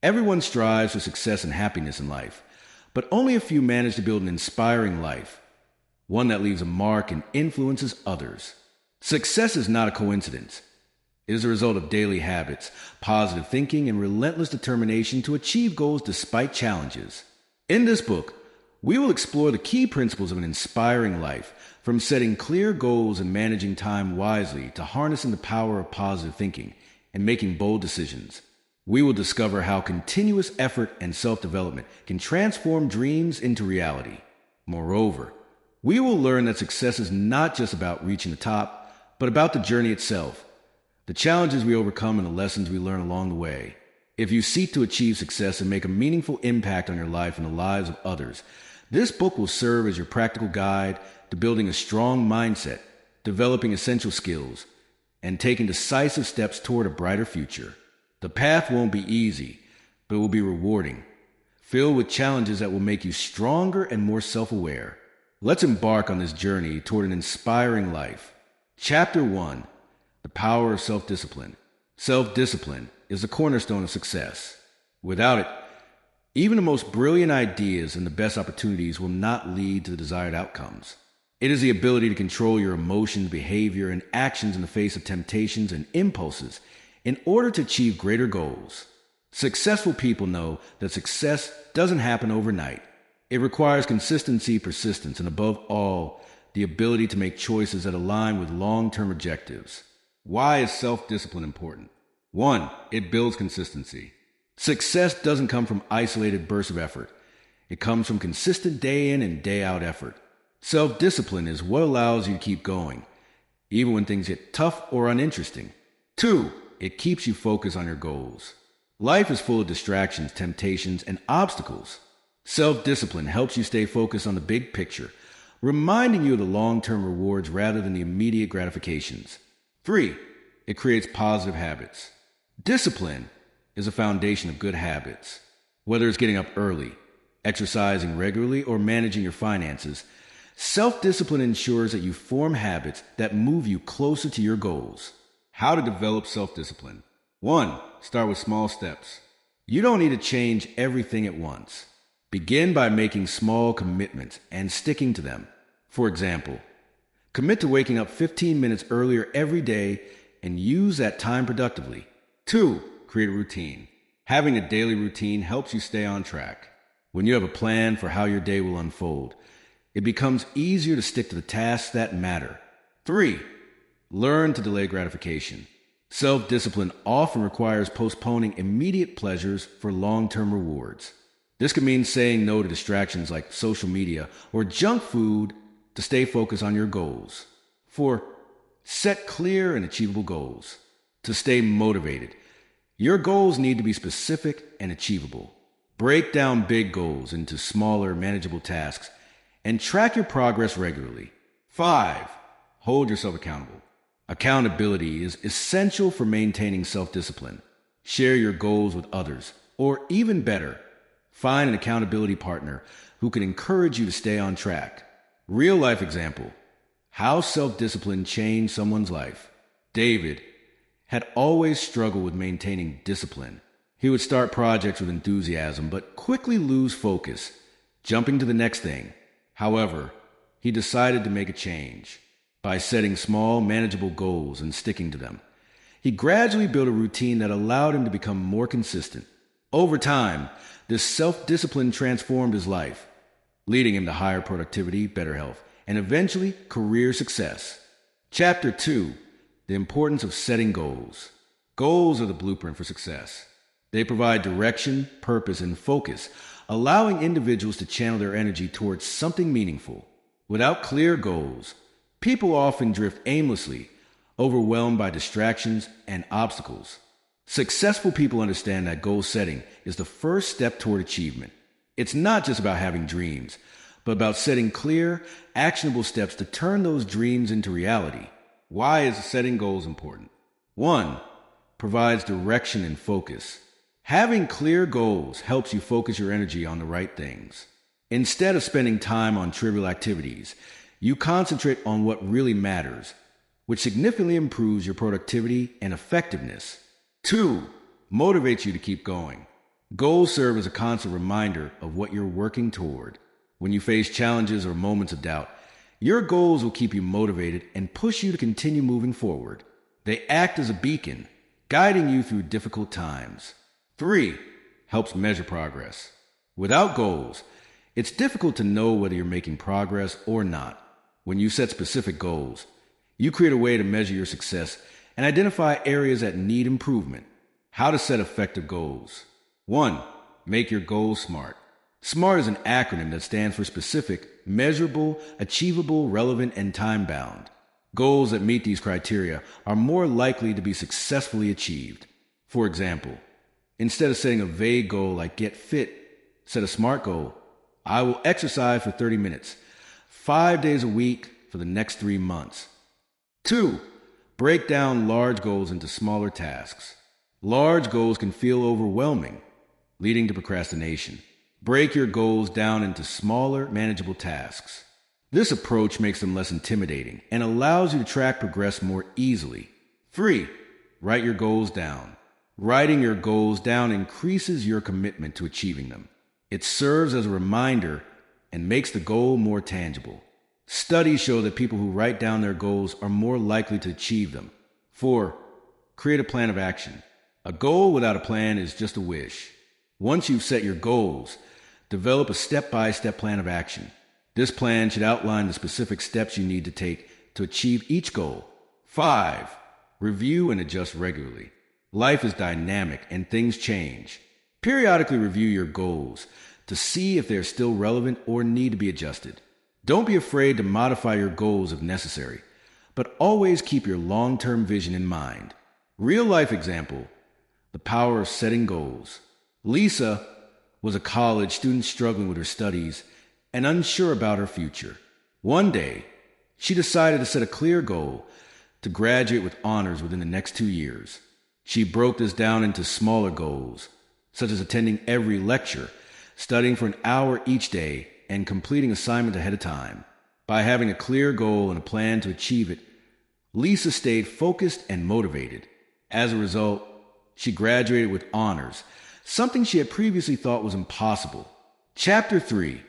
Everyone strives for success and happiness in life, but only a few manage to build an inspiring life, one that leaves a mark and influences others. Success is not a coincidence. It is a result of daily habits, positive thinking, and relentless determination to achieve goals despite challenges. In this book, we will explore the key principles of an inspiring life, from setting clear goals and managing time wisely to harnessing the power of positive thinking and making bold decisions. We will discover how continuous effort and self-development can transform dreams into reality. Moreover, we will learn that success is not just about reaching the top, but about the journey itself, the challenges we overcome and the lessons we learn along the way. If you seek to achieve success and make a meaningful impact on your life and the lives of others, this book will serve as your practical guide to building a strong mindset, developing essential skills, and taking decisive steps toward a brighter future. The path won't be easy, but it will be rewarding, filled with challenges that will make you stronger and more self-aware. Let's embark on this journey toward an inspiring life. Chapter 1: The Power of Self-Discipline. Self-discipline is the cornerstone of success. Without it, even the most brilliant ideas and the best opportunities will not lead to the desired outcomes. It is the ability to control your emotions, behavior, and actions in the face of temptations and impulses in order to achieve greater goals. Successful people know that success doesn't happen overnight. It requires consistency, persistence, and above all, the ability to make choices that align with long-term objectives. Why is self-discipline important? 1. It builds consistency. Success doesn't come from isolated bursts of effort. It comes from consistent day in and day out effort. Self-discipline is what allows you to keep going, even when things get tough or uninteresting. 2. It keeps you focused on your goals. Life is full of distractions, temptations, and obstacles. Self-discipline helps you stay focused on the big picture, reminding you of the long-term rewards rather than the immediate gratifications. 3. It creates positive habits. Discipline is a foundation of good habits. Whether it's getting up early, exercising regularly, or managing your finances, self-discipline ensures that you form habits that move you closer to your goals. How to develop self-discipline. 1. Start with small steps. You don't need to change everything at once. Begin by making small commitments and sticking to them. For example, commit to waking up 15 minutes earlier every day and use that time productively. 2. Create a routine. Having a daily routine helps you stay on track. When you have a plan for how your day will unfold, it becomes easier to stick to the tasks that matter. 3. Learn to delay gratification. Self-discipline often requires postponing immediate pleasures for long-term rewards. This can mean saying no to distractions like social media or junk food to stay focused on your goals. 4. Set clear and achievable goals. To stay motivated, your goals need to be specific and achievable. Break down big goals into smaller, manageable tasks and track your progress regularly. 5. Hold yourself accountable. Accountability is essential for maintaining self-discipline. Share your goals with others, or even better, find an accountability partner who can encourage you to stay on track. Real-life example: how self-discipline changed someone's life. David had always struggled with maintaining discipline. He would start projects with enthusiasm, but quickly lose focus, jumping to the next thing. However, he decided to make a change. By setting small, manageable goals and sticking to them, he gradually built a routine that allowed him to become more consistent. Over time, this self-discipline transformed his life, leading him to higher productivity, better health, and eventually career success. Chapter 2: The Importance of Setting Goals. Goals are the blueprint for success. They provide direction, purpose, and focus, allowing individuals to channel their energy towards something meaningful. Without clear goals, people often drift aimlessly, overwhelmed by distractions and obstacles. Successful people understand that goal setting is the first step toward achievement. It's not just about having dreams, but about setting clear, actionable steps to turn those dreams into reality. Why is setting goals important? 1. Provides direction and focus. Having clear goals helps you focus your energy on the right things. Instead of spending time on trivial activities, you concentrate on what really matters, which significantly improves your productivity and effectiveness. 2. Motivates you to keep going. Goals serve as a constant reminder of what you're working toward. When you face challenges or moments of doubt, your goals will keep you motivated and push you to continue moving forward. They act as a beacon, guiding you through difficult times. 3. Helps measure progress. Without goals, it's difficult to know whether you're making progress or not. When you set specific goals, you create a way to measure your success and identify areas that need improvement. How to set effective goals. 1. Make your goals SMART. SMART is an acronym that stands for specific, measurable, achievable, relevant, and time-bound. Goals that meet these criteria are more likely to be successfully achieved. For example, instead of setting a vague goal like get fit, set a SMART goal. I will exercise for 30 minutes, 5 days a week for the next 3 months. 2. Break down large goals into smaller tasks. Large goals can feel overwhelming, leading to procrastination. Break your goals down into smaller, manageable tasks. This approach makes them less intimidating and allows you to track progress more easily. 3. Write your goals down. Writing your goals down increases your commitment to achieving them. It serves as a reminder and makes the goal more tangible. Studies show that people who write down their goals are more likely to achieve them. 4. Create a plan of action. A goal without a plan is just a wish. Once you've set your goals, develop a step-by-step plan of action. This plan should outline the specific steps you need to take to achieve each goal. 5. Review and adjust regularly. Life is dynamic and things change. Periodically review your goals to see if they're still relevant or need to be adjusted. Don't be afraid to modify your goals if necessary, but always keep your long-term vision in mind. Real-life example, the power of setting goals. Lisa was a college student struggling with her studies and unsure about her future. One day, she decided to set a clear goal to graduate with honors within the next 2 years. She broke this down into smaller goals, such as attending every lecture, studying for an hour each day, and completing assignments ahead of time. By having a clear goal and a plan to achieve it, Lisa stayed focused and motivated. As a result, she graduated with honors, something she had previously thought was impossible. Chapter 3.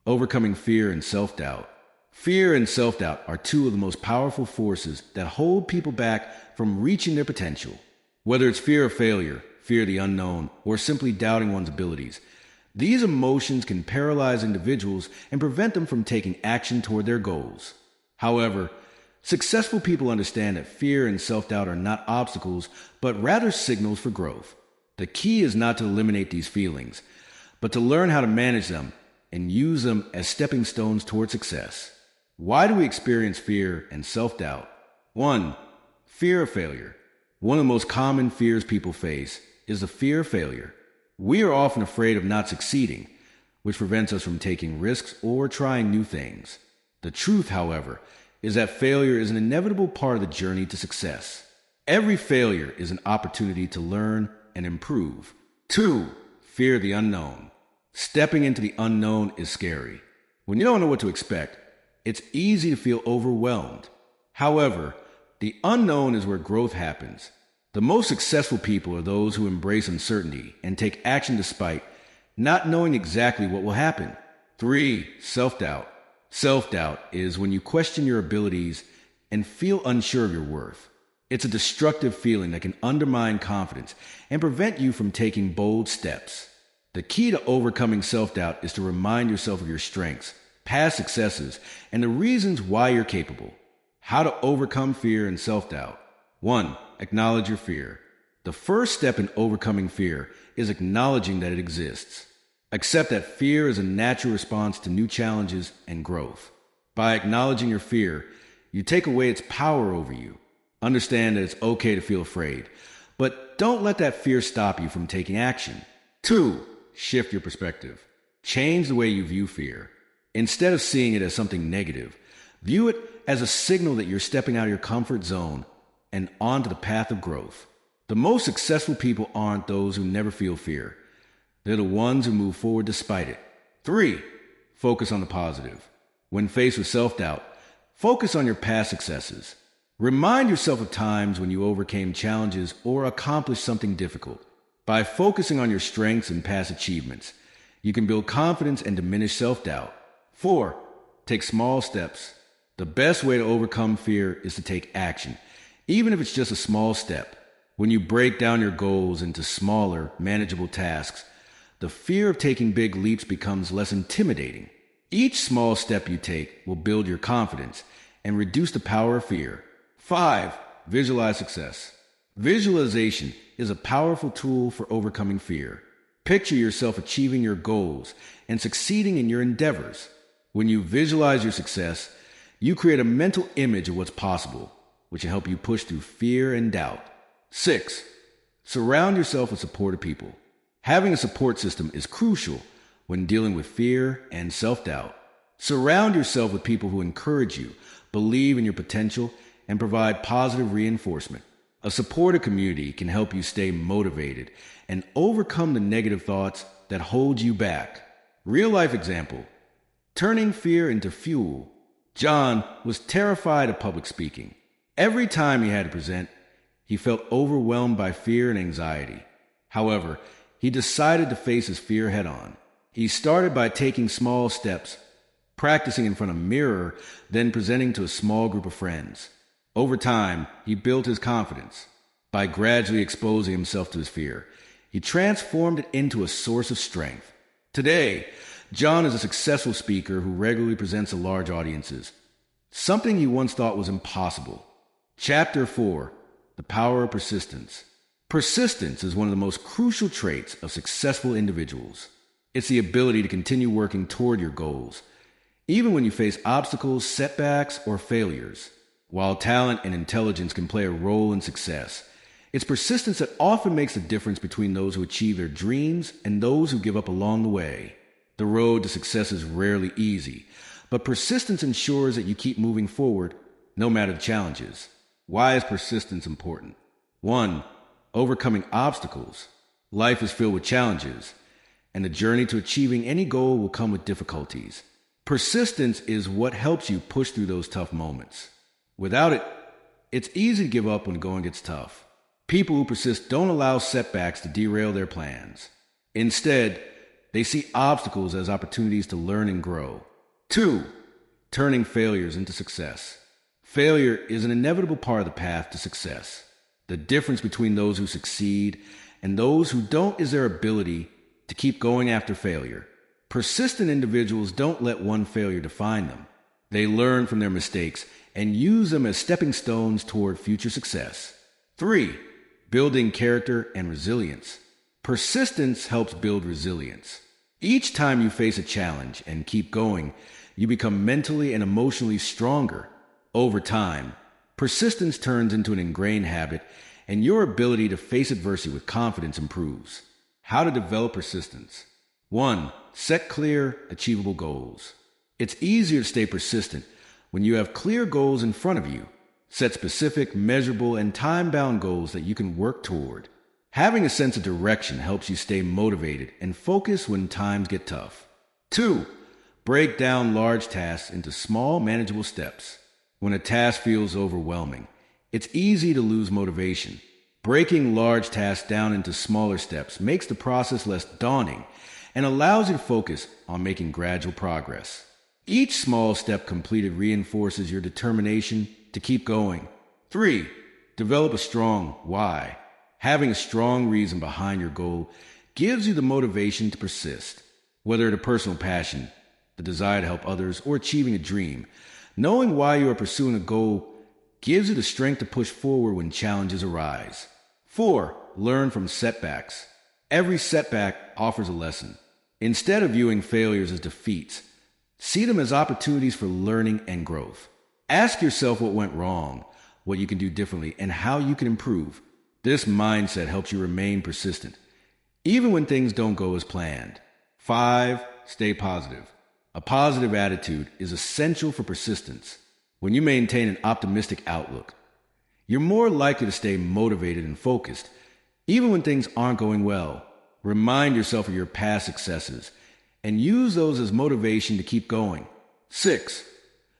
Overcoming fear and self-doubt. Fear and self-doubt are two of the most powerful forces that hold people back from reaching their potential. Whether it's fear of failure, fear of the unknown, or simply doubting one's abilities, these emotions can paralyze individuals and prevent them from taking action toward their goals. However, successful people understand that fear and self-doubt are not obstacles, but rather signals for growth. The key is not to eliminate these feelings, but to learn how to manage them and use them as stepping stones toward success. Why do we experience fear and self-doubt? 1. Fear of failure. One of the most common fears people face is the fear of failure. We are often afraid of not succeeding, which prevents us from taking risks or trying new things. The truth, however, is that failure is an inevitable part of the journey to success. Every failure is an opportunity to learn and improve. 2. Fear of the unknown. Stepping into the unknown is scary. When you don't know what to expect, it's easy to feel overwhelmed. However, the unknown is where growth happens. The most successful people are those who embrace uncertainty and take action despite not knowing exactly what will happen. 3. Self-doubt. Self-doubt is when you question your abilities and feel unsure of your worth. It's a destructive feeling that can undermine confidence and prevent you from taking bold steps. The key to overcoming self-doubt is to remind yourself of your strengths, past successes, and the reasons why you're capable. How to overcome fear and self-doubt. 1. Acknowledge your fear. The first step in overcoming fear is acknowledging that it exists. Accept that fear is a natural response to new challenges and growth. By acknowledging your fear, you take away its power over you. Understand that it's okay to feel afraid, but don't let that fear stop you from taking action. 2. Shift your perspective. Change the way you view fear. Instead of seeing it as something negative, view it as a signal that you're stepping out of your comfort zone and onto the path of growth. The most successful people aren't those who never feel fear. They're the ones who move forward despite it. 3. Focus on the positive. When faced with self-doubt, focus on your past successes. Remind yourself of times when you overcame challenges or accomplished something difficult. By focusing on your strengths and past achievements, you can build confidence and diminish self-doubt. 4. Take small steps. The best way to overcome fear is to take action, even if it's just a small step. When you break down your goals into smaller, manageable tasks, the fear of taking big leaps becomes less intimidating. Each small step you take will build your confidence and reduce the power of fear. 5. Visualize success. Visualization is a powerful tool for overcoming fear. Picture yourself achieving your goals and succeeding in your endeavors. When you visualize your success, you create a mental image of what's possible, which will help you push through fear and doubt. 6. Surround yourself with supportive people. Having a support system is crucial when dealing with fear and self-doubt. Surround yourself with people who encourage you, believe in your potential, and provide positive reinforcement. A supportive community can help you stay motivated and overcome the negative thoughts that hold you back. Real-life example: turning fear into fuel. John was terrified of public speaking. Every time he had to present, he felt overwhelmed by fear and anxiety. However, he decided to face his fear head-on. He started by taking small steps, practicing in front of a mirror, then presenting to a small group of friends. Over time, he built his confidence. By gradually exposing himself to his fear, he transformed it into a source of strength. Today, John is a successful speaker who regularly presents to large audiences, something he once thought was impossible. Chapter 4. The Power of Persistence. Persistence is one of the most crucial traits of successful individuals. It's the ability to continue working toward your goals, even when you face obstacles, setbacks, or failures. While talent and intelligence can play a role in success, it's persistence that often makes the difference between those who achieve their dreams and those who give up along the way. The road to success is rarely easy, but persistence ensures that you keep moving forward, no matter the challenges. Why is persistence important? 1. Overcoming obstacles. Life is filled with challenges, and the journey to achieving any goal will come with difficulties. Persistence is what helps you push through those tough moments. Without it, it's easy to give up when going gets tough. People who persist don't allow setbacks to derail their plans. Instead, they see obstacles as opportunities to learn and grow. 2. Turning failures into success. Failure is an inevitable part of the path to success. The difference between those who succeed and those who don't is their ability to keep going after failure. Persistent individuals don't let one failure define them. They learn from their mistakes and use them as stepping stones toward future success. 3. Building character and resilience. Persistence helps build resilience. Each time you face a challenge and keep going, you become mentally and emotionally stronger. Over time, persistence turns into an ingrained habit, and your ability to face adversity with confidence improves. How to develop persistence. 1. Set clear, achievable goals. It's easier to stay persistent when you have clear goals in front of you. Set specific, measurable, and time-bound goals that you can work toward. Having a sense of direction helps you stay motivated and focused when times get tough. 2. Break down large tasks into small, manageable steps. When a task feels overwhelming, it's easy to lose motivation. Breaking large tasks down into smaller steps makes the process less daunting and allows you to focus on making gradual progress. Each small step completed reinforces your determination to keep going. 3. Develop a strong why. Having a strong reason behind your goal gives you the motivation to persist. Whether it's a personal passion, the desire to help others, or achieving a dream, knowing why you are pursuing a goal gives you the strength to push forward when challenges arise. 4. Learn from setbacks. Every setback offers a lesson. Instead of viewing failures as defeats, see them as opportunities for learning and growth. Ask yourself what went wrong, what you can do differently, and how you can improve. This mindset helps you remain persistent, even when things don't go as planned. 5. Stay positive. A positive attitude is essential for persistence. When you maintain an optimistic outlook, you're more likely to stay motivated and focused, even when things aren't going well. Remind yourself of your past successes and use those as motivation to keep going. 6.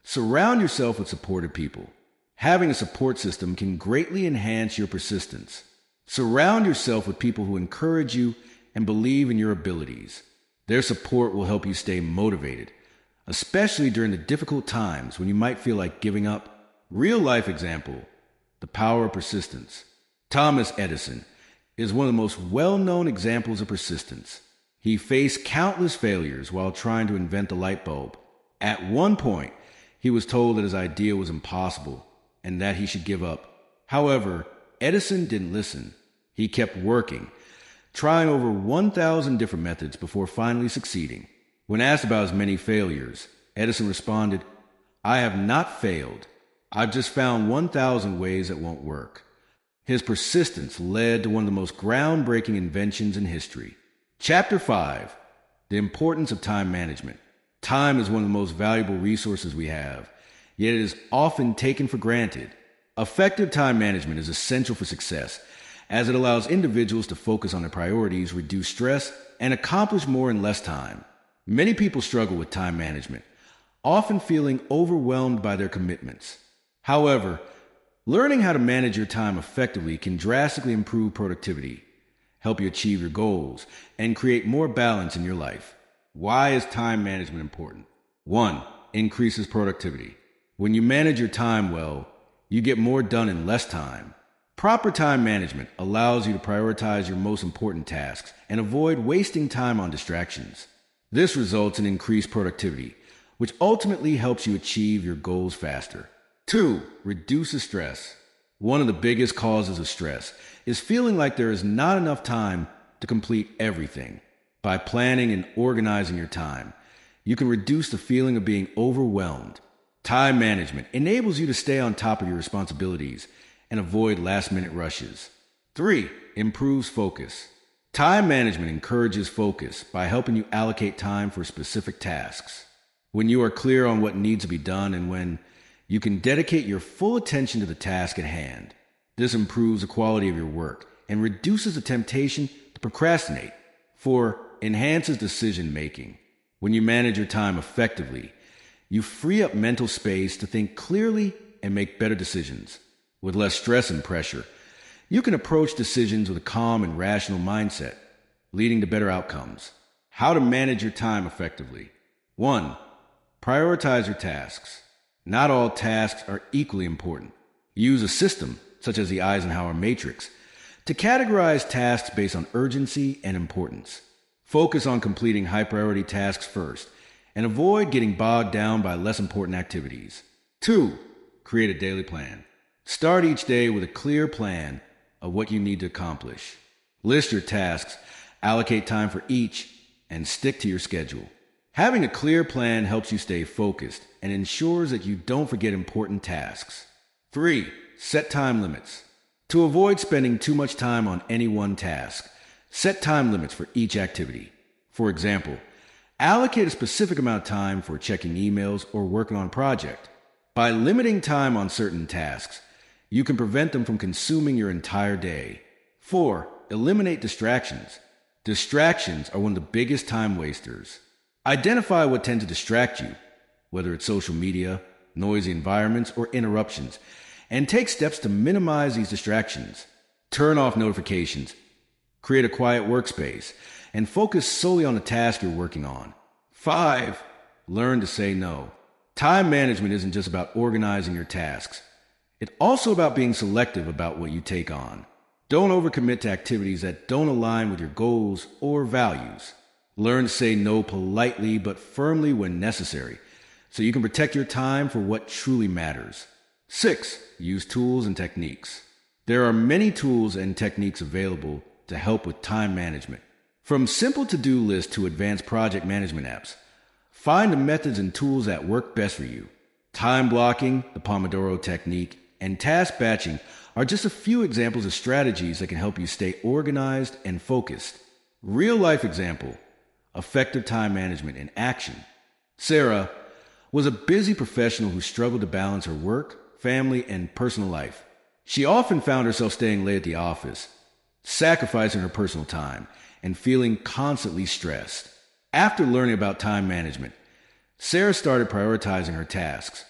Surround yourself with supportive people. Having a support system can greatly enhance your persistence. Surround yourself with people who encourage you and believe in your abilities. Their support will help you stay motivated, especially during the difficult times when you might feel like giving up. Real life example, the power of persistence. Thomas Edison is one of the most well-known examples of persistence. He faced countless failures while trying to invent the light bulb. At one point, he was told that his idea was impossible and that he should give up. However, Edison didn't listen. He kept working, trying over 1,000 different methods before finally succeeding. When asked about his many failures, Edison responded, "I have not failed. I've just found 1,000 ways that won't work." His persistence led to one of the most groundbreaking inventions in history. Chapter 5. The importance of time management. Time is one of the most valuable resources we have, yet it is often taken for granted. Effective time management is essential for success, as it allows individuals to focus on their priorities, reduce stress, and accomplish more in less time. Many people struggle with time management, often feeling overwhelmed by their commitments. However, learning how to manage your time effectively can drastically improve productivity, help you achieve your goals, and create more balance in your life. Why is time management important? 1. Increases productivity. When you manage your time well, you get more done in less time. Proper time management allows you to prioritize your most important tasks and avoid wasting time on distractions. This results in increased productivity, which ultimately helps you achieve your goals faster. 2. Reduces stress. One of the biggest causes of stress is feeling like there is not enough time to complete everything. By planning and organizing your time, you can reduce the feeling of being overwhelmed. Time management enables you to stay on top of your responsibilities and avoid last-minute rushes. 3. Improves focus. Time management encourages focus by helping you allocate time for specific tasks. When you are clear on what needs to be done and when, you can dedicate your full attention to the task at hand. This improves the quality of your work and reduces the temptation to procrastinate. 4. Enhances decision-making. When you manage your time effectively, you free up mental space to think clearly and make better decisions. With less stress and pressure, you can approach decisions with a calm and rational mindset, leading to better outcomes. How to manage your time effectively. 1. Prioritize your tasks. Not all tasks are equally important. Use a system, such as the Eisenhower matrix, to categorize tasks based on urgency and importance. Focus on completing high-priority tasks first, and avoid getting bogged down by less important activities. 2. Create a daily plan. Start each day with a clear plan of what you need to accomplish. List your tasks, allocate time for each, and stick to your schedule. Having a clear plan helps you stay focused and ensures that you don't forget important tasks. 3. Set time limits. To avoid spending too much time on any one task, set time limits for each activity. For example, allocate a specific amount of time for checking emails or working on a project. By limiting time on certain tasks, you can prevent them from consuming your entire day. 4. Eliminate distractions. Distractions are one of the biggest time wasters. Identify what tends to distract you, whether it's social media, noisy environments, or interruptions, and take steps to minimize these distractions. Turn off notifications, create a quiet workspace, and focus solely on the task you're working on. 5. Learn to say no. Time management isn't just about organizing your tasks. It's also about being selective about what you take on. Don't overcommit to activities that don't align with your goals or values. Learn to say no politely but firmly when necessary, so you can protect your time for what truly matters. 6. Use tools and techniques. There are many tools and techniques available to help with time management. From simple to-do lists to advanced project management apps, find the methods and tools that work best for you. Time blocking, the Pomodoro technique, and task batching are just a few examples of strategies that can help you stay organized and focused. Real-life example, effective time management in action. Sarah was a busy professional who struggled to balance her work, family, and personal life. She often found herself staying late at the office, sacrificing her personal time, and feeling constantly stressed. After learning about time management, Sarah started prioritizing her tasks,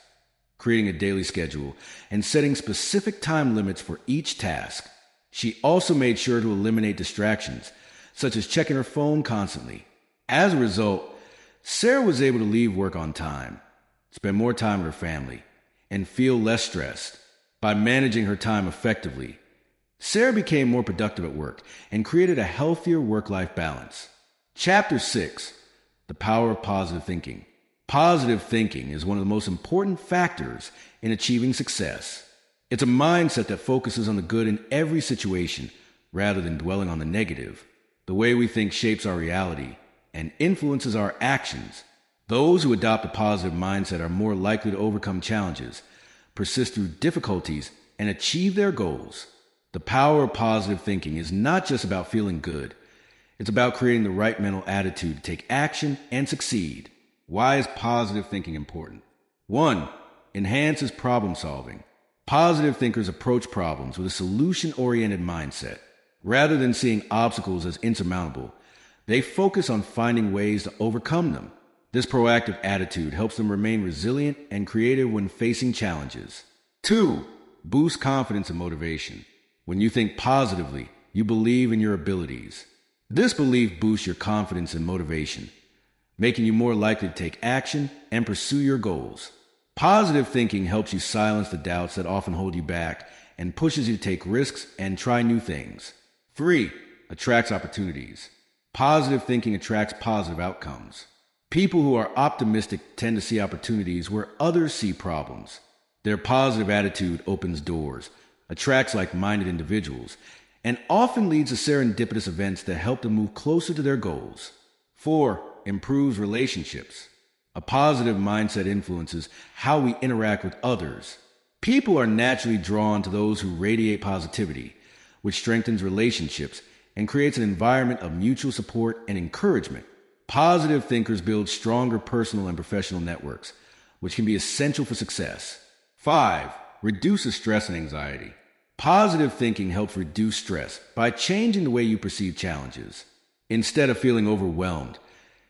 creating a daily schedule, and setting specific time limits for each task. She also made sure to eliminate distractions, such as checking her phone constantly. As a result, Sarah was able to leave work on time, spend more time with her family, and feel less stressed. By managing her time effectively, Sarah became more productive at work and created a healthier work-life balance. Chapter 6. The Power of Positive Thinking. Positive thinking is one of the most important factors in achieving success. It's a mindset that focuses on the good in every situation rather than dwelling on the negative. The way we think shapes our reality and influences our actions. Those who adopt a positive mindset are more likely to overcome challenges, persist through difficulties, and achieve their goals. The power of positive thinking is not just about feeling good. It's about creating the right mental attitude to take action and succeed. Why is positive thinking important? 1. Enhances problem solving. Positive thinkers approach problems with a solution-oriented mindset. Rather than seeing obstacles as insurmountable, they focus on finding ways to overcome them. This proactive attitude helps them remain resilient and creative when facing challenges. 2. Boosts confidence and motivation. When you think positively, you believe in your abilities. This belief boosts your confidence and motivation, making you more likely to take action and pursue your goals. Positive thinking helps you silence the doubts that often hold you back and pushes you to take risks and try new things. 3. Attracts opportunities. Positive thinking attracts positive outcomes. People who are optimistic tend to see opportunities where others see problems. Their positive attitude opens doors, attracts like-minded individuals, and often leads to serendipitous events that help them move closer to their goals. 4. Improves relationships. A positive mindset influences how we interact with others. People are naturally drawn to those who radiate positivity, which strengthens relationships and creates an environment of mutual support and encouragement. Positive thinkers build stronger personal and professional networks, which can be essential for success. 5. Reduces stress and anxiety. Positive thinking helps reduce stress by changing the way you perceive challenges. Instead of feeling overwhelmed,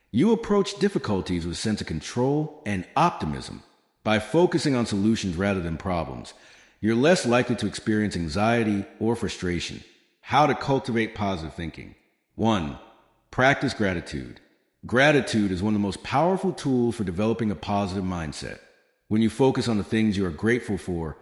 you approach difficulties with a sense of control and optimism. By focusing on solutions rather than problems, you're less likely to experience anxiety or frustration. How to cultivate positive thinking. 1. Practice gratitude. Gratitude is one of the most powerful tools for developing a positive mindset. When you focus on the things you are grateful for,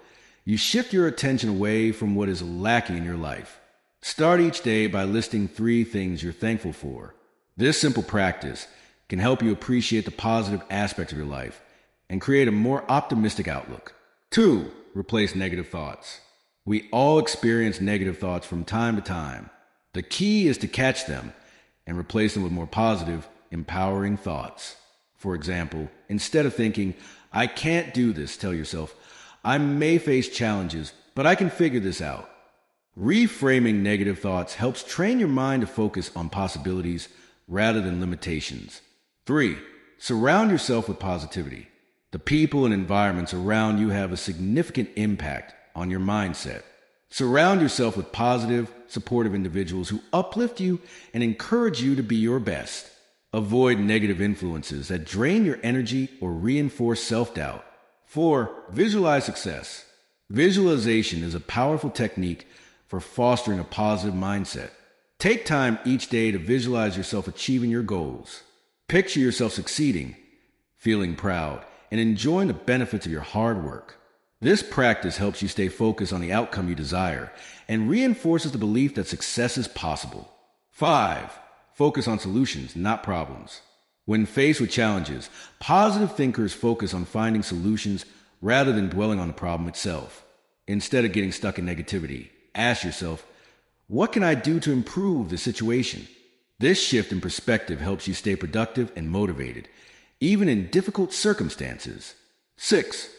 you shift your attention away from what is lacking in your life. Start each day by listing 3 things you're thankful for. This simple practice can help you appreciate the positive aspects of your life and create a more optimistic outlook. 2. Replace negative thoughts. We all experience negative thoughts from time to time. The key is to catch them and replace them with more positive, empowering thoughts. For example, instead of thinking, "I can't do this," tell yourself, "I may face challenges, but I can figure this out." Reframing negative thoughts helps train your mind to focus on possibilities rather than limitations. 3. Surround yourself with positivity. The people and environments around you have a significant impact on your mindset. Surround yourself with positive, supportive individuals who uplift you and encourage you to be your best. Avoid negative influences that drain your energy or reinforce self-doubt. 4. Visualize success. Visualization is a powerful technique for fostering a positive mindset. Take time each day to visualize yourself achieving your goals. Picture yourself succeeding, feeling proud, and enjoying the benefits of your hard work. This practice helps you stay focused on the outcome you desire and reinforces the belief that success is possible. 5. Focus on solutions, not problems. When faced with challenges, positive thinkers focus on finding solutions rather than dwelling on the problem itself. Instead of getting stuck in negativity, ask yourself, what can I do to improve the situation? This shift in perspective helps you stay productive and motivated, even in difficult circumstances. 6.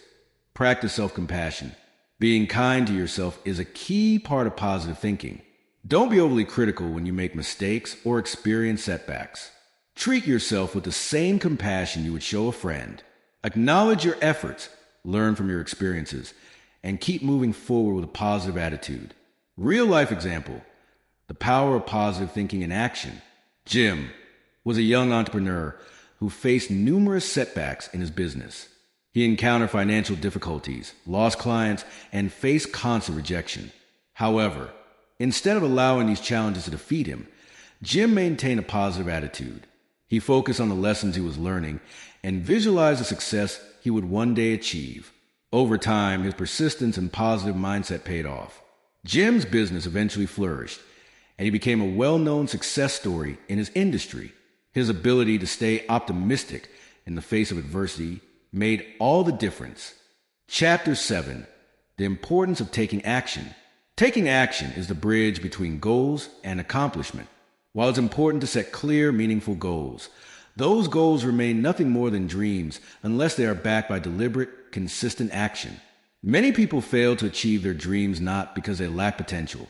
Practice self-compassion. Being kind to yourself is a key part of positive thinking. Don't be overly critical when you make mistakes or experience setbacks. Treat yourself with the same compassion you would show a friend. Acknowledge your efforts, learn from your experiences, and keep moving forward with a positive attitude. Real-life example. The power of positive thinking in action. Jim was a young entrepreneur who faced numerous setbacks in his business. He encountered financial difficulties, lost clients, and faced constant rejection. However, Instead of allowing these challenges to defeat him, Jim maintained a positive attitude. He focused on the lessons he was learning and visualized the success he would one day achieve. Over time, his persistence and positive mindset paid off. Jim's business eventually flourished, and he became a well-known success story in his industry. His ability to stay optimistic in the face of adversity made all the difference. Chapter 7. The importance of taking action. Taking action is the bridge between goals and accomplishment. While it's important to set clear, meaningful goals, those goals remain nothing more than dreams unless they are backed by deliberate, consistent action. Many people fail to achieve their dreams not because they lack potential,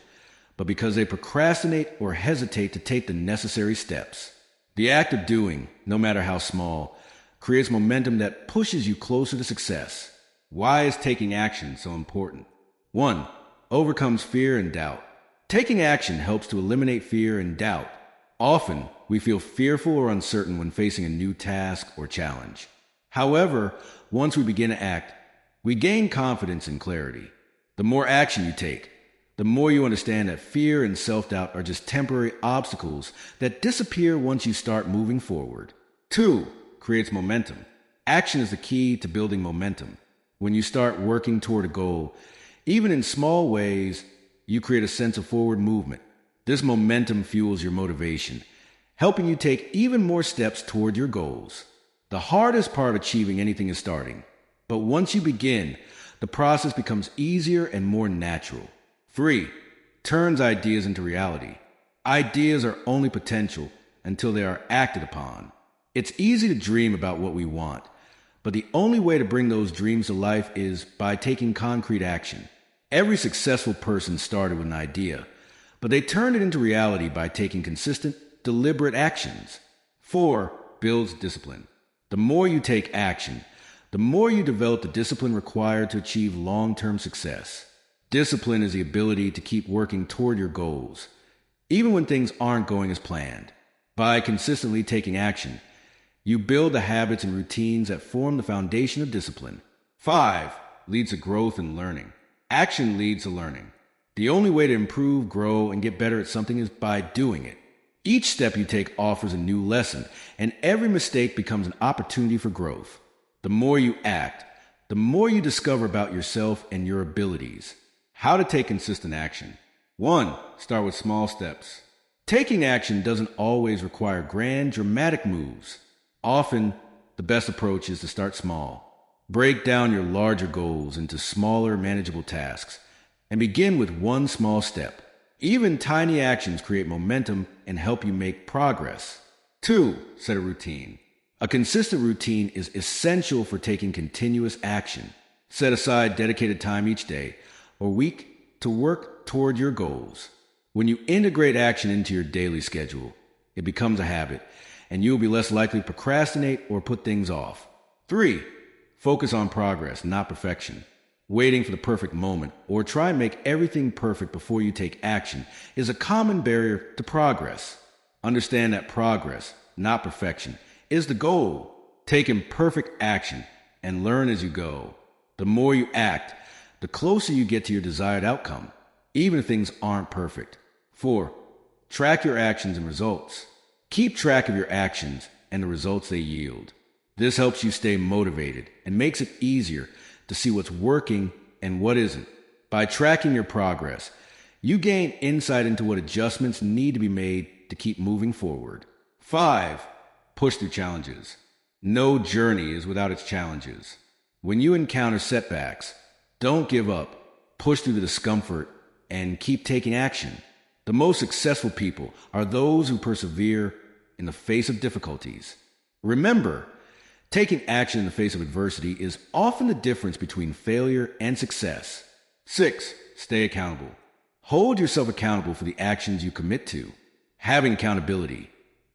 but because they procrastinate or hesitate to take the necessary steps. The act of doing, no matter how small, creates momentum that pushes you closer to success. Why is taking action so important? 1. Overcomes fear and doubt. Taking action helps to eliminate fear and doubt. Often, we feel fearful or uncertain when facing a new task or challenge. However, once we begin to act, we gain confidence and clarity. The more action you take, the more you understand that fear and self-doubt are just temporary obstacles that disappear once you start moving forward. 2. Creates momentum. Action is the key to building momentum. When you start working toward a goal, even in small ways, you create a sense of forward movement. This momentum fuels your motivation, helping you take even more steps toward your goals. The hardest part of achieving anything is starting, but once you begin, the process becomes easier and more natural. 3. Turns ideas into reality. Ideas are only potential until they are acted upon. It's easy to dream about what we want, but the only way to bring those dreams to life is by taking concrete action. Every successful person started with an idea, but they turned it into reality by taking consistent, deliberate actions. 4. Builds discipline. The more you take action, the more you develop the discipline required to achieve long-term success. Discipline is the ability to keep working toward your goals, even when things aren't going as planned. By consistently taking action, you build the habits and routines that form the foundation of discipline. 5. Leads to growth and learning. Action leads to learning. The only way to improve, grow, and get better at something is by doing it. Each step you take offers a new lesson, and every mistake becomes an opportunity for growth. The more you act, the more you discover about yourself and your abilities. How to take consistent action. 1. Start with small steps. Taking action doesn't always require grand, dramatic moves. Often, the best approach is to start small. Break down your larger goals into smaller, manageable tasks, and begin with one small step. Even tiny actions create momentum and help you make progress. 2. Set a routine. A consistent routine is essential for taking continuous action. Set aside dedicated time each day or week to work toward your goals. When you integrate action into your daily schedule, it becomes a habit, and you'll be less likely to procrastinate or put things off. 3. Focus on progress, not perfection. Waiting for the perfect moment or try and make everything perfect before you take action is a common barrier to progress. Understand that progress, not perfection, is the goal. Take imperfect action and learn as you go. The more you act, the closer you get to your desired outcome, even if things aren't perfect. 4. Track your actions and results. Keep track of your actions and the results they yield. This helps you stay motivated and makes it easier to see what's working and what isn't. By tracking your progress, you gain insight into what adjustments need to be made to keep moving forward. 5. Push through challenges. No journey is without its challenges. When you encounter setbacks, don't give up. Push through the discomfort and keep taking action. The most successful people are those who persevere in the face of difficulties. Remember, taking action in the face of adversity is often the difference between failure and success. 6. Stay accountable. Hold yourself accountable for the actions you commit to. Having accountability,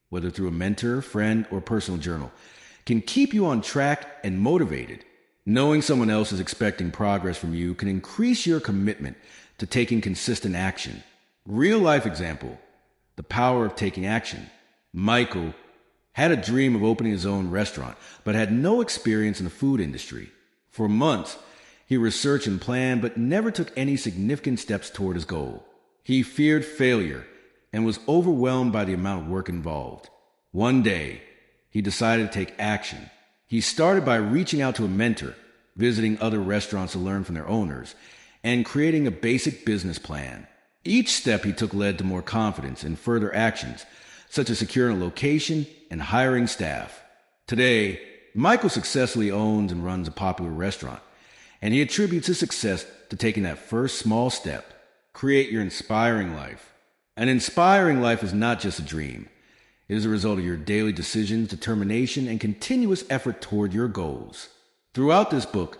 whether through a mentor, friend, or personal journal, can keep you on track and motivated. Knowing someone else is expecting progress from you can increase your commitment to taking consistent action. Real life example, the power of taking action. Michael had a dream of opening his own restaurant, but had no experience in the food industry. For months, he researched and planned, but never took any significant steps toward his goal. He feared failure and was overwhelmed by the amount of work involved. One day, he decided to take action. He started by reaching out to a mentor, visiting other restaurants to learn from their owners, and creating a basic business plan. Each step he took led to more confidence and further actions, such as securing a location and hiring staff. Today, Michael successfully owns and runs a popular restaurant, and he attributes his success to taking that first small step. Create your inspiring life. An inspiring life is not just a dream. It is a result of your daily decisions, determination, and continuous effort toward your goals. Throughout this book,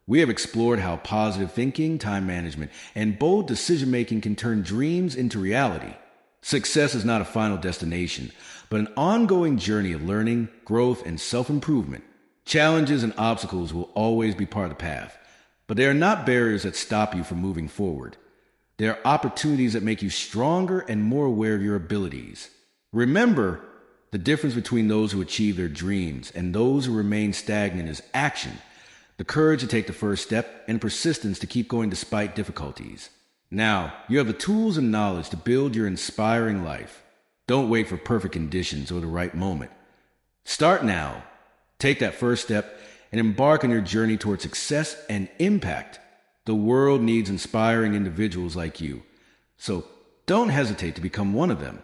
we have explored how positive thinking, time management, and bold decision-making can turn dreams into reality. Success is not a final destination, but an ongoing journey of learning, growth, and self-improvement. Challenges and obstacles will always be part of the path, but they are not barriers that stop you from moving forward. They are opportunities that make you stronger and more aware of your abilities. Remember, the difference between those who achieve their dreams and those who remain stagnant is action, the courage to take the first step, and persistence to keep going despite difficulties. Now, you have the tools and knowledge to build your inspiring life. Don't wait for perfect conditions or the right moment. Start now. Take that first step and embark on your journey toward success and impact. The world needs inspiring individuals like you, so don't hesitate to become one of them.